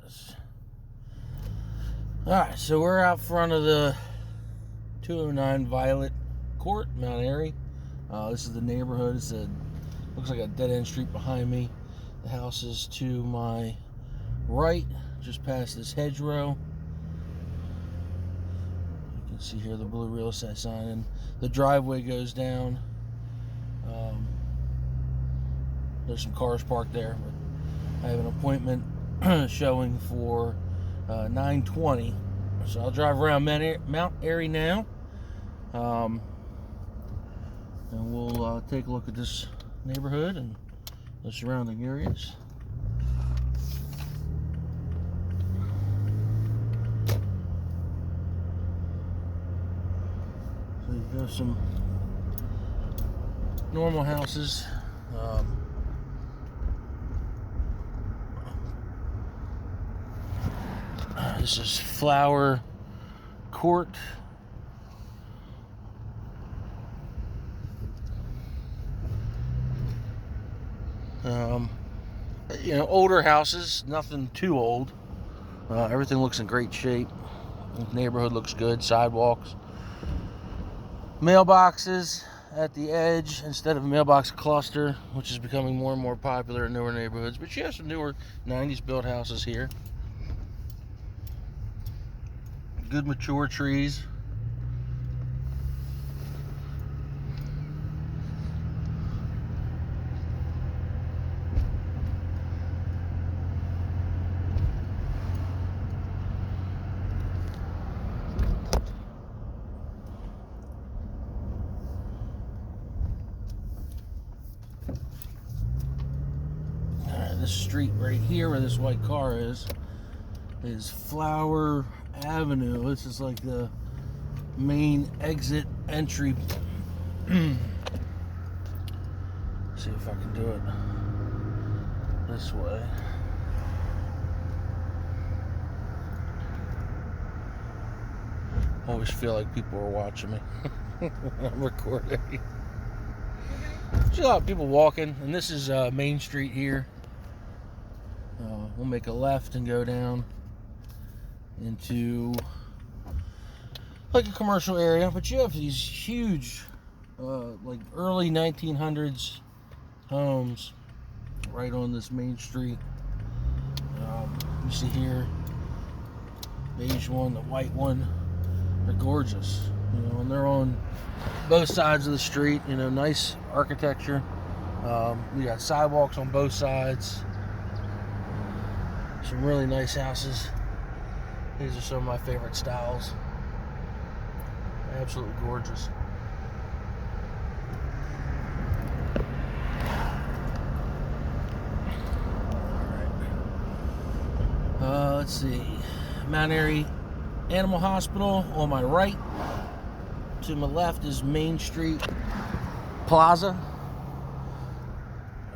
this. Alright, so we're out front of the 209 Violet Court, Mount Airy. This is the neighborhood. Looks like a dead-end street behind me. The house is to my right, just past this hedgerow. You can see here the blue real estate sign, and the driveway goes down. There's some cars parked there, but I have an appointment showing for 9:20, so I'll drive around Mount Airy now, and we'll take a look at this neighborhood and the surrounding areas. So you have some normal houses. This is Flower Court. Older houses, nothing too old. Everything looks in great shape. The neighborhood looks good. Sidewalks. Mailboxes at the edge instead of a mailbox cluster, which is becoming more and more popular in newer neighborhoods. But you have some newer 90s built houses here. Good mature trees. This street right here where this white car is Flower Avenue. This is like the main exit entry. See if I can do it this way. I always feel like people are watching me when I'm recording. There's a lot of people walking, and this is Main Street here. We'll make a left and go down into like a commercial area, but you have these huge like early 1900s homes right on this main street. You see here beige one, the white one. They're gorgeous, and they're on both sides of the street. Nice architecture. We got sidewalks on both sides. Some really nice houses. These are some of my favorite styles. Absolutely gorgeous. Alright. Let's see. Mount Airy Animal Hospital on my right. To my left is Main Street Plaza.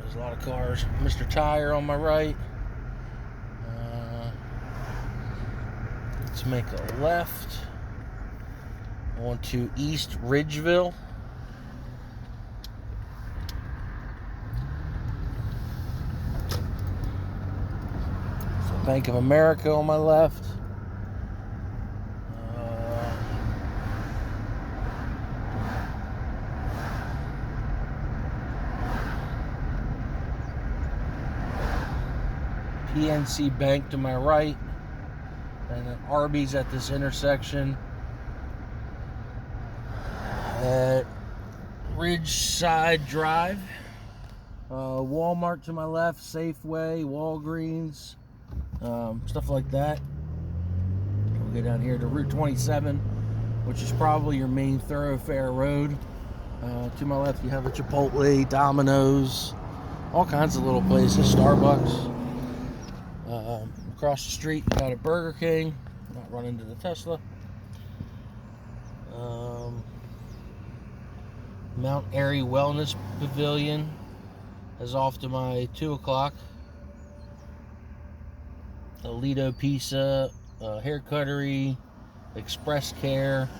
There's a lot of cars. Mr. Tire on my right. Let's make a left onto East Ridgeville. So Bank of America on my left. PNC Bank to my right. And then Arby's at this intersection. At Ridgeside Drive. Walmart to my left, Safeway, Walgreens, stuff like that. We'll go down here to Route 27, which is probably your main thoroughfare road. To my left, you have a Chipotle, Domino's, all kinds of little places, Starbucks. Across the street, you got a Burger King. Not run into the Tesla. Mount Airy Wellness Pavilion is off to my 2 o'clock. Alito Pizza, Hair Cuttery, Express Care.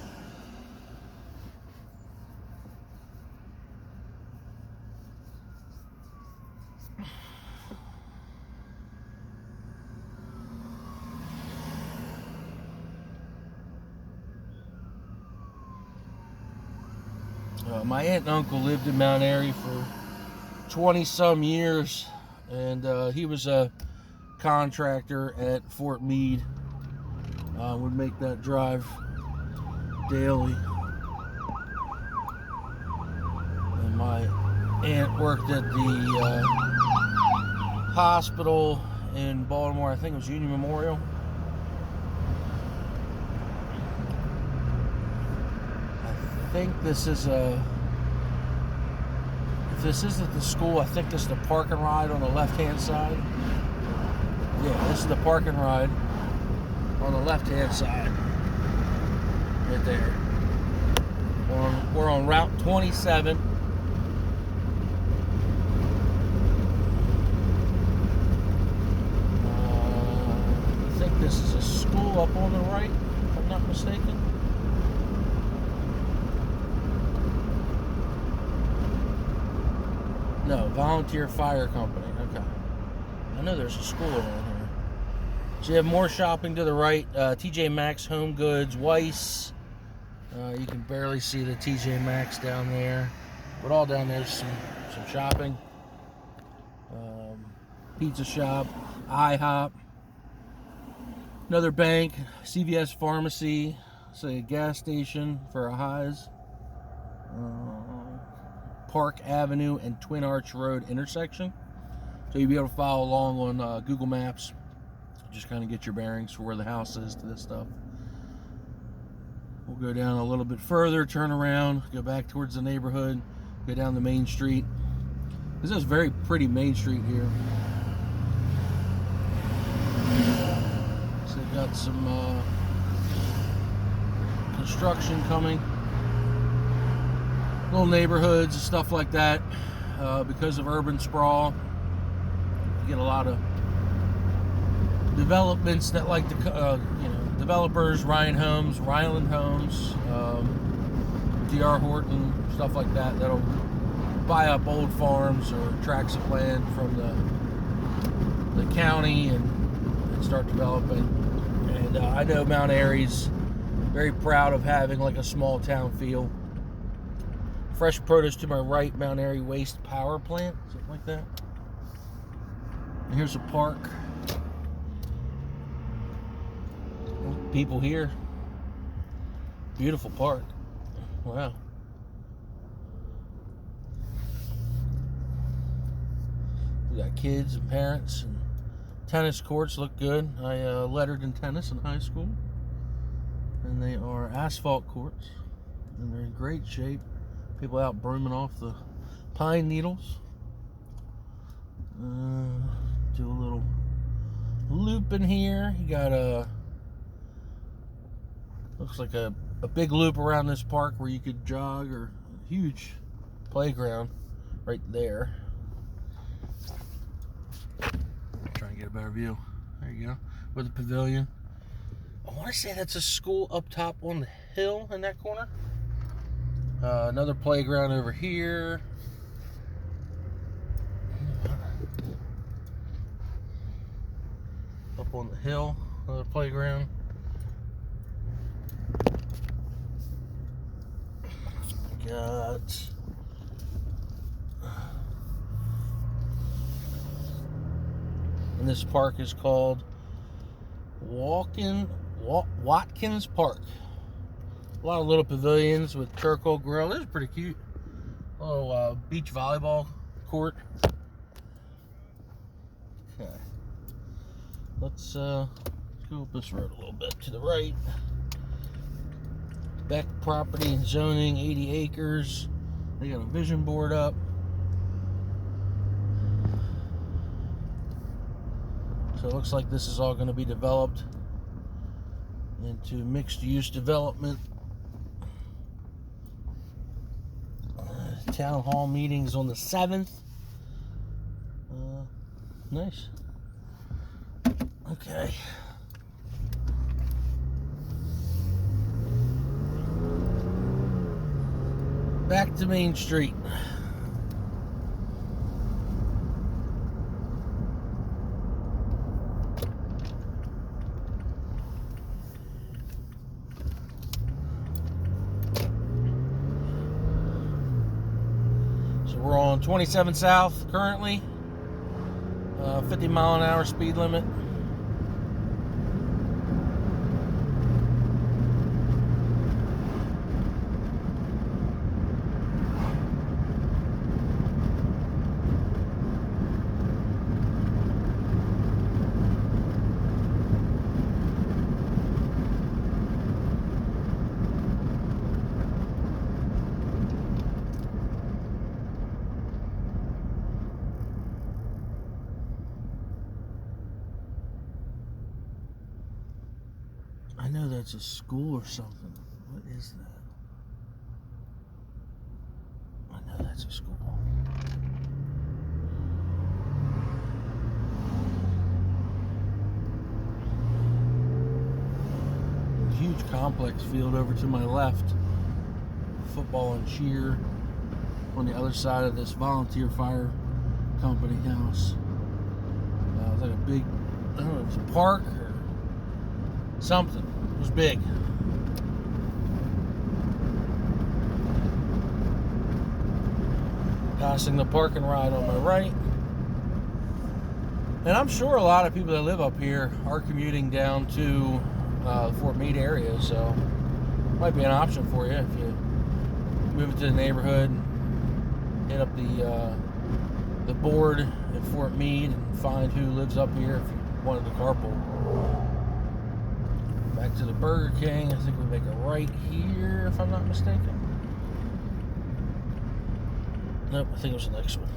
My aunt and uncle lived in Mount Airy for 20 some years, and he was a contractor at Fort Meade. Would make that drive daily. And my aunt worked at the hospital in Baltimore. I think it was Union Memorial. I think this is if this isn't the school, I think this is the park and ride on the left-hand side. Yeah, this is the park and ride on the left-hand side. Right there. We're on Route 27. I think this is a school up on the right, if I'm not mistaken. No, Volunteer Fire Company. Okay. I know there's a school around here. So you have more shopping to the right. TJ Maxx, Home Goods, Weiss. You can barely see the TJ Maxx down there. But all down there's some shopping. Pizza shop, IHOP. Another bank, CVS Pharmacy. Say a gas station for a Highs. Park Avenue and Twin Arch Road intersection. So you'll be able to follow along on Google Maps. Just kind of get your bearings for where the house is to this stuff. We'll go down a little bit further, turn around, go back towards the neighborhood, go down the main street. This is a very pretty main street here. So they've got some construction coming. Little neighborhoods and stuff like that. Because of urban sprawl, you get a lot of developments that like to, developers, Ryan Homes, Ryland Homes, D.R. Horton, stuff like that, that'll buy up old farms or tracts of land from the county and start developing. And I know Mount Airy's very proud of having like a small town feel. Fresh produce to my right, Mount Airy Waste Power Plant, something like that. And here's a park. People here. Beautiful park. Wow. We got kids and parents, and tennis courts look good. I lettered in tennis in high school. And they are asphalt courts. And they're in great shape. People out brooming off the pine needles. Do a little loop in here. You got looks like a big loop around this park where you could jog, or a huge playground right there. Try and get a better view. There you go. With the pavilion. I want to say that's a school up top on the hill in that corner. Another playground over here. Up on the hill, another playground. Got and this park is called Watkins Park. A lot of little pavilions with charcoal grill. This is pretty cute. Little beach volleyball court. Okay. Let's go up this road a little bit to the right. Beck Property and Zoning, 80 acres. They got a vision board up. So it looks like this is all going to be developed into mixed-use development. Town hall meetings on the 7th. Nice. Okay. Back to Main Street. on 27 South currently. 50 mile an hour speed limit. I know that's a school or something. What is that? I know that's a school. Huge complex field over to my left. Football and cheer on the other side of this volunteer fire company house. It was like a big, I don't know if it was a park or something. It was big. Passing the parking ride on my right. And I'm sure a lot of people that live up here are commuting down to the Fort Meade area, so might be an option for you if you move into the neighborhood, hit up the board at Fort Meade and find who lives up here if you wanted to carpool. Back to the Burger King. I think we make a right here, if I'm not mistaken. Nope, I think it was the next one.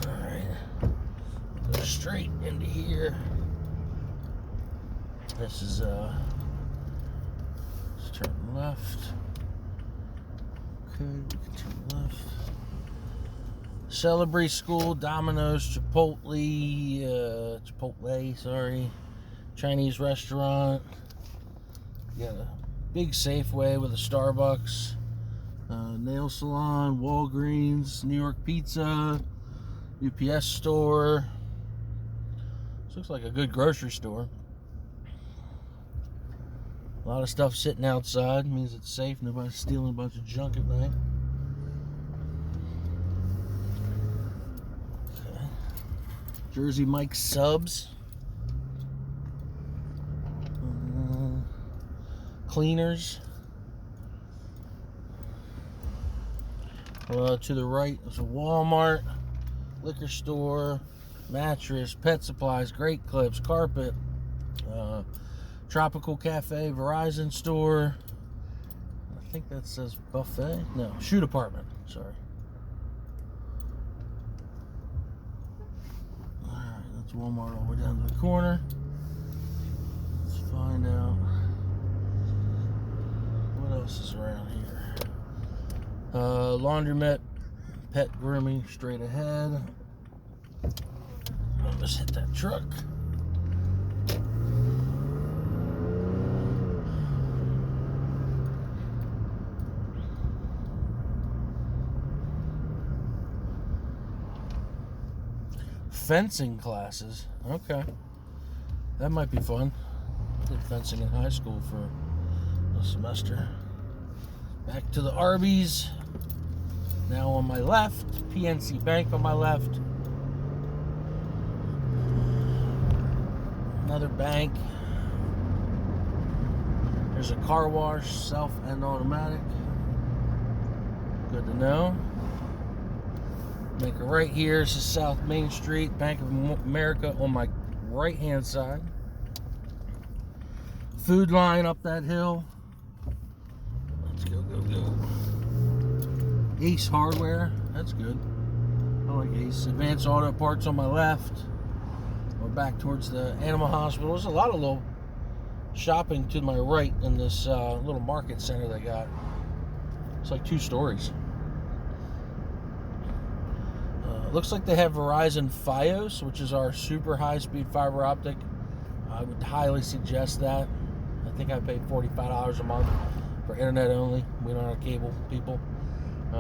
Alright. Go straight into here. This is, let's turn left. Okay, we can turn left. Celebrate School, Domino's, Chipotle, sorry. Chinese restaurant. Got a big Safeway with a Starbucks. Nail salon, Walgreens, New York Pizza, UPS store. This looks like a good grocery store. A lot of stuff sitting outside. Means it's safe. Nobody's stealing a bunch of junk at night. Okay. Jersey Mike's Subs. Cleaners. To the right is a Walmart, liquor store, mattress, pet supplies, Great Clips, carpet, Tropical Cafe, Verizon store. I think that says buffet. No, shoe department. Sorry. Alright, that's Walmart all the way down to the corner. Let's find out what else is around here. Laundromat, pet grooming straight ahead. Let's hit that truck. Fencing classes. Okay. That might be fun. I did fencing in high school for a semester. Back to the Arby's. Now on my left, PNC Bank on my left. Another bank. There's a car wash, self and automatic. Good to know. Make a right here. This is South Main Street, Bank of America on my right hand side. Food line up that hill. Let's go. Ace Hardware, that's good. I like Ace. Advanced Auto Parts on my left. We're back towards the animal hospital. There's a lot of little shopping to my right in this little market center they got. It's like 2 stories. Looks like they have Verizon Fios, which is our super high-speed fiber optic. I would highly suggest that. I think I paid $45 a month for internet only. We don't have cable, people. We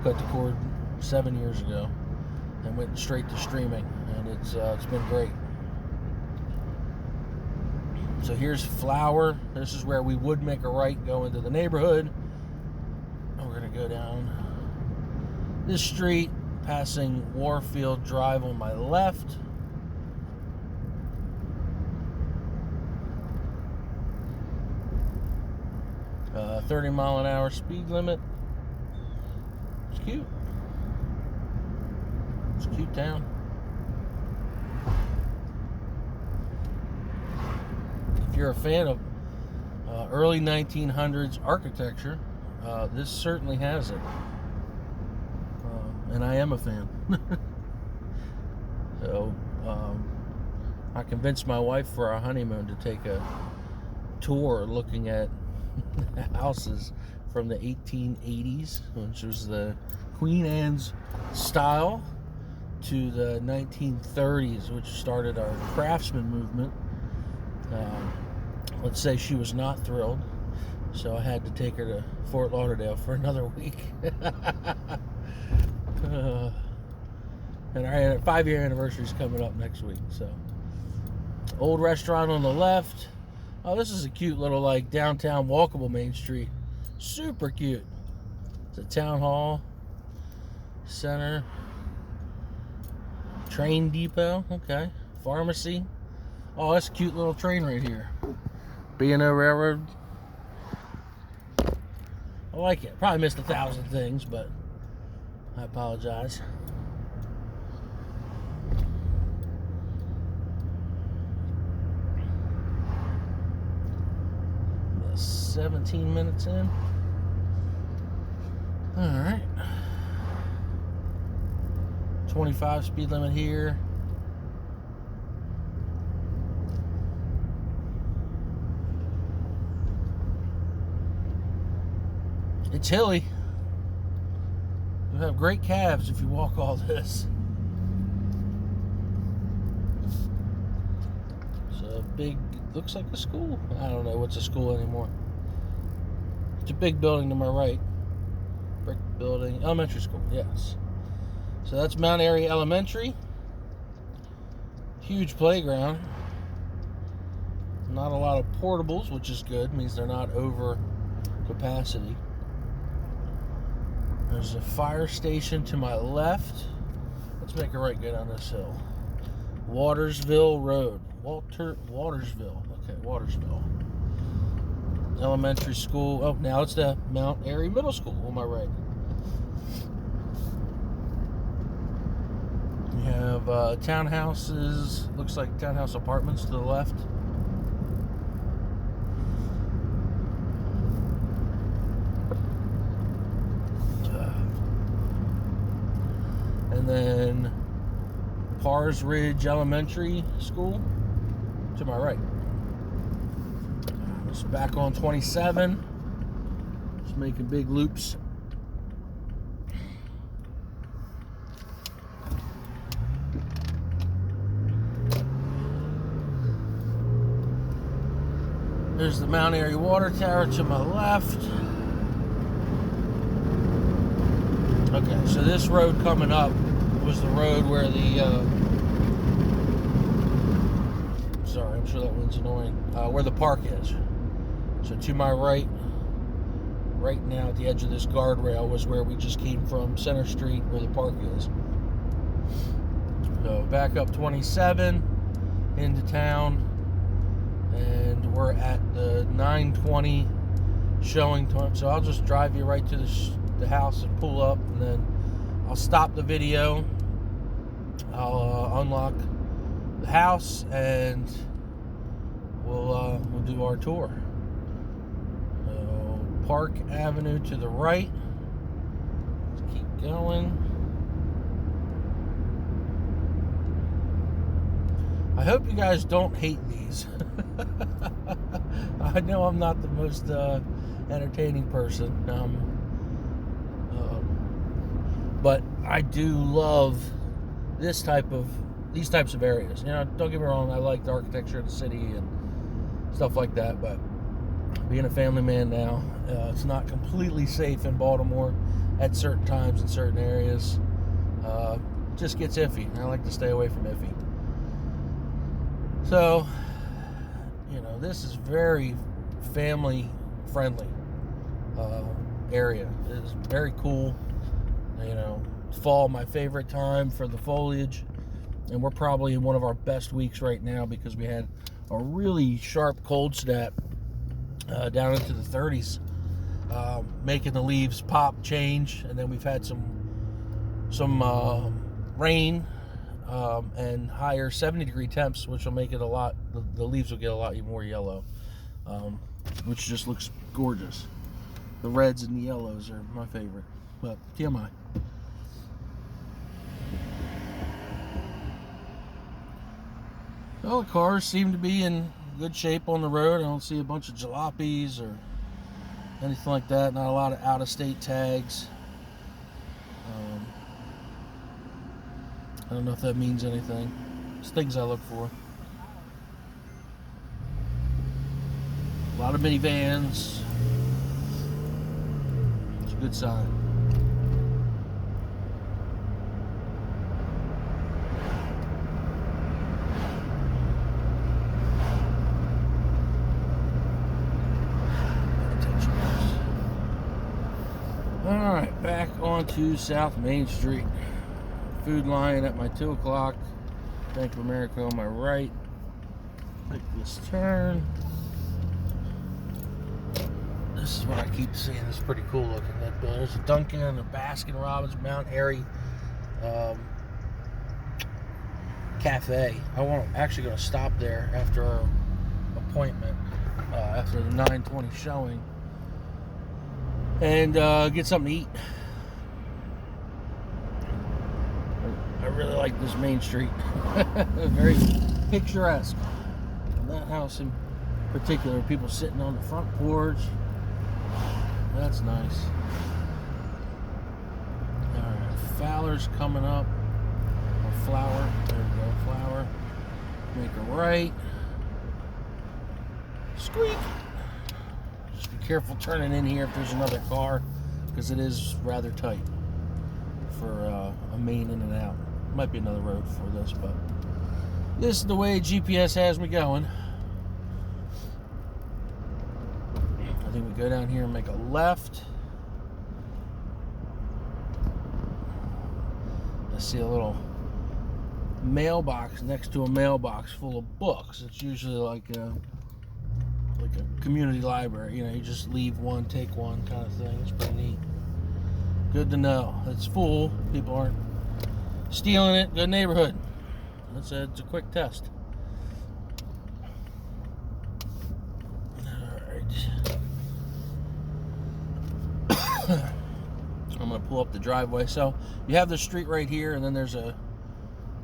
cut the cord 7 years ago and went straight to streaming, and it's been great. So here's Flower. This is where we would make a right, go into the neighborhood. And we're gonna go down this street, passing Warfield Drive on my left. Uh, 30-mile-an-hour speed limit. It's cute. It's a cute town. If you're a fan of early 1900s architecture, this certainly has it. And I am a fan. So I convinced my wife for our honeymoon to take a tour looking at houses from the 1880s, which was the Queen Anne's style, to the 1930s, which started our craftsman movement. Let's say she was not thrilled, so I had to take her to Fort Lauderdale for another week. And our 5-year anniversary is coming up next week. So, old restaurant on the left. Oh, this is a cute little like downtown walkable main street. Super cute. It's a town hall, center, train depot. Okay, pharmacy. Oh, that's a cute little train right here. B&O Railroad. I like it. Probably missed 1,000 things, but I apologize. 17 minutes in. Alright. 25 speed limit here. It's hilly. You have great calves if you walk all this. It's a big, looks like a school. I don't know what's a school anymore. It's a big building to my right. Brick building, elementary school, yes. So that's Mount Airy Elementary. Huge playground. Not a lot of portables, which is good. Means they're not over capacity. There's a fire station to my left. Let's make a right go down this hill. Watersville Road. Watersville. Okay, Watersville. Elementary school. Oh, now it's the Mount Airy Middle School on my right. We have townhouses. Looks like townhouse apartments to the left. And then Pars Ridge Elementary School to my right. Just back on 27. Just making big loops. There's the Mount Airy Water Tower to my left. Okay, so this road coming up was the road where the sorry, I'm sure that one's annoying. Where the park is. So to my right now at the edge of this guardrail was where we just came from, Center Street, where the park is. So back up 27 into town, and we're at the 9:20 showing time. So I'll just drive you right to the house and pull up, and then I'll stop the video. I'll unlock the house, and we'll do our tour. So Park Avenue to the right. Let's keep going. I hope you guys don't hate these. I know I'm not the most entertaining person, but I do love these types of areas. You know, don't get me wrong, I like the architecture of the city and stuff like that, but being a family man now, it's not completely safe in Baltimore at certain times in certain areas. It just gets iffy. I like to stay away from iffy. So, you know, this is very family friendly area. It is very cool. You know, fall, my favorite time for the foliage. And we're probably in one of our best weeks right now because we had a really sharp cold snap down into the 30s, making the leaves pop, change, and then we've had some rain and higher 70-degree temps, which will make it a lot. The leaves will get a lot more yellow, which just looks gorgeous. The reds and the yellows are my favorite, but TMI. Well, the cars seem to be in good shape on the road. I don't see a bunch of jalopies or anything like that. Not a lot of out-of-state tags. I don't know if that means anything. It's things I look for. A lot of minivans. It's a good sign. Alright, back onto South Main Street. Food Lion at my 2 o'clock. Bank of America on my right. Take this turn. This is what I keep seeing. It's pretty cool looking. There's a Dunkin', a Baskin Robbins, Mount Airy cafe. I'm actually going to stop there after our appointment, after the 9:20 showing, and get something to eat. I really like this Main Street. Very picturesque. And that house in particular, people sitting on the front porch. That's nice. Alright, Fowler's coming up. Or Flower. There we go, Flower. Make a right. Squeak! Just be careful turning in here if there's another car, because it is rather tight for a main in and out. Might be another road for this, but this is the way GPS has me going. I think we go down here and make a left. I see a little mailbox next to a mailbox full of books. It's usually like a community library. You know, you just leave one, take one kind of thing. It's pretty neat. Good to know. It's full. People aren't stealing it. Good neighborhood. It's a quick test. Alright. I'm going to pull up the driveway. So you have the street right here, and then there's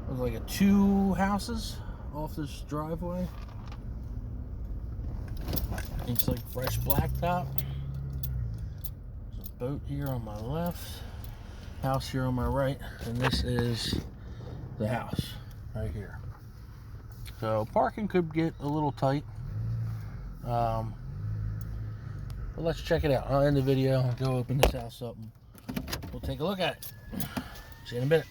like 2 houses off this driveway. It's like fresh blacktop. There's a boat here on my left, house here on my right, and this is the house right here. So parking could get a little tight, but let's check it out. I'll end the video and go open this house up and we'll take a look at it. See you in a minute.